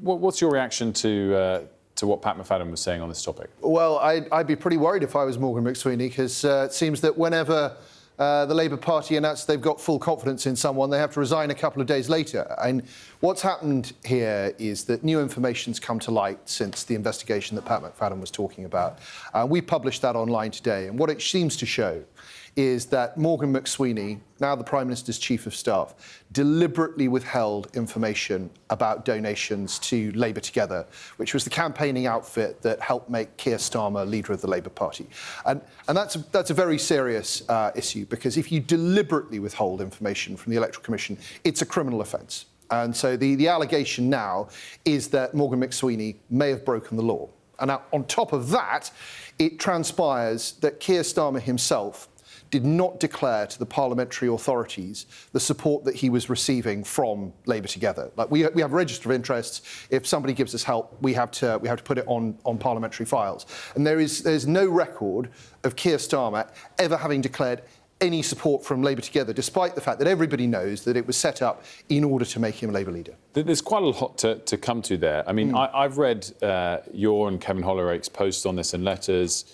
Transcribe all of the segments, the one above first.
what's your reaction to what Pat McFadden was saying on this topic? Well, I'd be pretty worried if I was Morgan McSweeney, because it seems that whenever the Labour Party announces they've got full confidence in someone, they have to resign a couple of days later. And what's happened here is that new information's come to light since the investigation that Pat McFadden was talking about. We published that online today, and what it seems to show is that Morgan McSweeney, now the Prime Minister's Chief of Staff, deliberately withheld information about donations to Labour Together, which was the campaigning outfit that helped make Keir Starmer leader of the Labour Party. And that's a very serious issue, because if you deliberately withhold information from the Electoral Commission, it's a criminal offence. And so the allegation now is that Morgan McSweeney may have broken the law. And now, on top of that, it transpires that Keir Starmer himself did not declare to the parliamentary authorities the support that he was receiving from Labour Together. Like we have a register of interests. If somebody gives us help, we have to put it on parliamentary files. And there's no record of Keir Starmer ever having declared any support from Labour Together, despite the fact that everybody knows that it was set up in order to make him Labour leader. There's quite a lot to come to there. I mean, I've read your and Kevin Hollerake's posts on this and letters.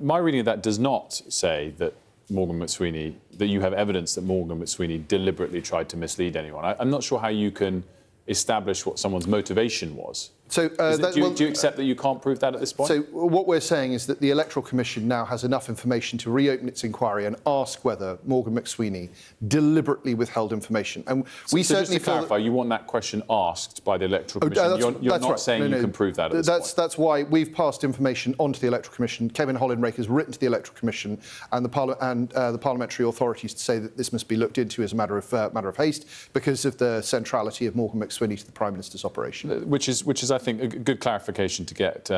My reading of that does not say that that you have evidence that Morgan McSweeney deliberately tried to mislead anyone. I'm not sure how you can establish what someone's motivation was. So, do you accept that you can't prove that at this point? So what we're saying is that the Electoral Commission now has enough information to reopen its inquiry and ask whether Morgan McSweeney deliberately withheld information. And we so certainly just to clarify, you want that question asked by the Electoral Commission. You're not right. saying you can prove that at this point. That's why we've passed information onto the Electoral Commission. Kevin Hollerake has written to the Electoral Commission and the parliamentary authorities to say that this must be looked into as a matter of haste because of the centrality of Morgan McSweeney to the Prime Minister's operation. Which is, I think, a good clarification to get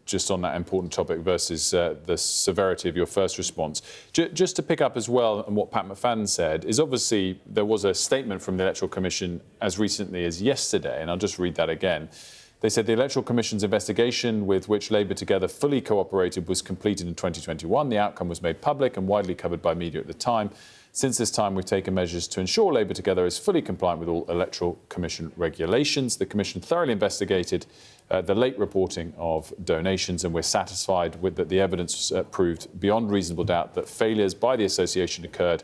just on that important topic versus the severity of your first response. Just to pick up as well on what Pat McFadden said, is obviously there was a statement from the Electoral Commission as recently as yesterday, and I'll just read that again. They said the Electoral Commission's investigation, with which Labour Together fully cooperated, was completed in 2021. The outcome was made public and widely covered by media at the time. Since this time, we've taken measures to ensure Labour Together is fully compliant with all Electoral Commission regulations. The Commission thoroughly investigated the late reporting of donations, and we're satisfied with that the evidence proved beyond reasonable doubt that failures by the association occurred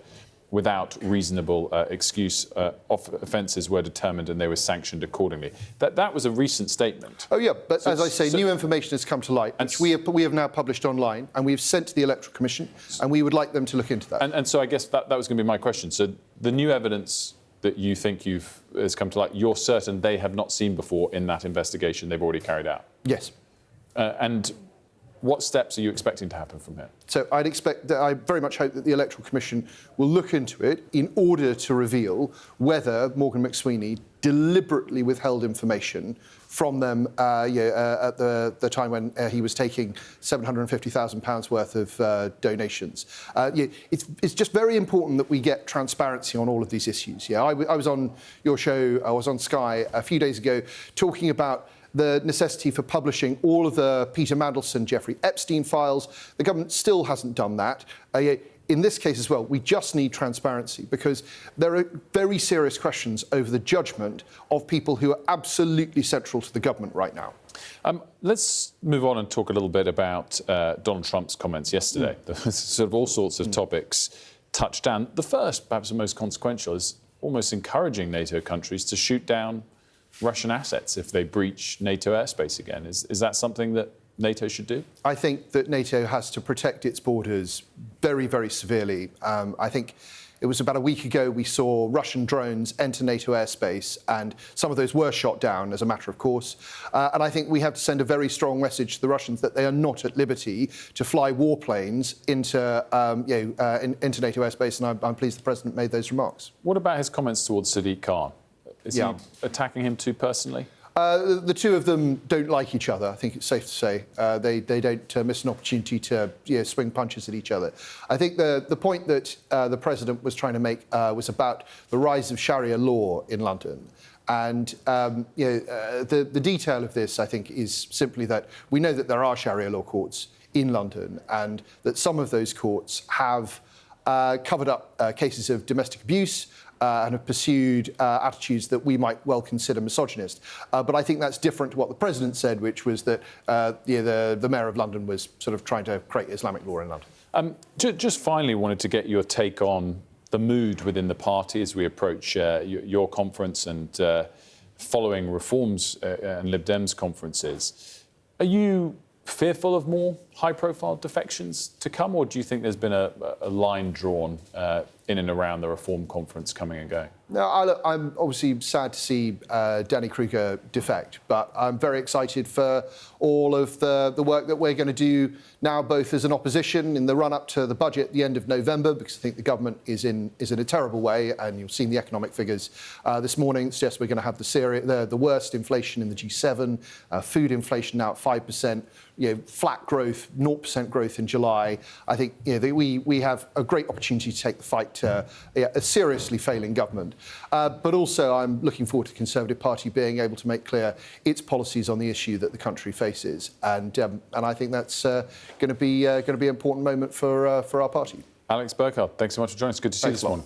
without reasonable excuse. Offences were determined and they were sanctioned accordingly. That was a recent statement. Oh, yeah, but as I say, new information has come to light, which we have now published online, and we've sent to the Electoral Commission, and we would like them to look into that. And so I guess that was going to be my question. So the new evidence that you think has come to light, you're certain they have not seen before in that investigation they've already carried out? Yes. And what steps are you expecting to happen from here? So I very much hope that the Electoral Commission will look into it in order to reveal whether Morgan McSweeney deliberately withheld information from them at the time when he was taking £750,000 worth of donations. It's just very important that we get transparency on all of these issues. I was on your show, I was on Sky a few days ago talking about the necessity for publishing all of the Peter Mandelson, Jeffrey Epstein files. The government still hasn't done that. In this case as well, we just need transparency, because there are very serious questions over the judgment of people who are absolutely central to the government right now. Let's move on and talk a little bit about Donald Trump's comments yesterday. Sort of all sorts of topics touched down. The first, perhaps the most consequential, is almost encouraging NATO countries to shoot down Russian assets if they breach NATO airspace again. Is that something that NATO should do? I think that NATO has to protect its borders very, very severely. I think it was about a week ago we saw Russian drones enter NATO airspace, and some of those were shot down as a matter of course. And I think we have to send a very strong message to the Russians that they are not at liberty to fly warplanes into NATO airspace, and I'm pleased the President made those remarks. What about his comments towards Sadiq Khan? Is he attacking him too personally? The two of them don't like each other, I think it's safe to say. They don't miss an opportunity to swing punches at each other. I think the point that the President was trying to make was about the rise of Sharia law in London. And the detail of this, I think, is simply that we know that there are Sharia law courts in London, and that some of those courts have covered up cases of domestic abuse and have pursued attitudes that we might well consider misogynist. But I think that's different to what the President said, which was that the Mayor of London was sort of trying to create Islamic law in London. Just finally wanted to get your take on the mood within the party as we approach your conference and following Reform's and Lib Dem's conferences. Are you fearful of more high-profile defections to come, or do you think there's been a line drawn in and around the Reform conference coming and going? No, I'm obviously sad to see Danny Kruger defect, but I'm very excited for all of the work that we're going to do now, both as an opposition in the run-up to the budget at the end of November, because I think the government is in a terrible way, and you've seen the economic figures this morning. Suggest we're going to have the worst inflation in the G7, food inflation now at 5%, flat growth, 0% growth in July. I think we have a great opportunity to take the fight to a seriously failing government. But also, I'm looking forward to the Conservative Party being able to make clear its policies on the issue that the country faces, and I think that's going to be an important moment for our party. Alex Burghart, thanks so much for joining us. Good to see you this morning.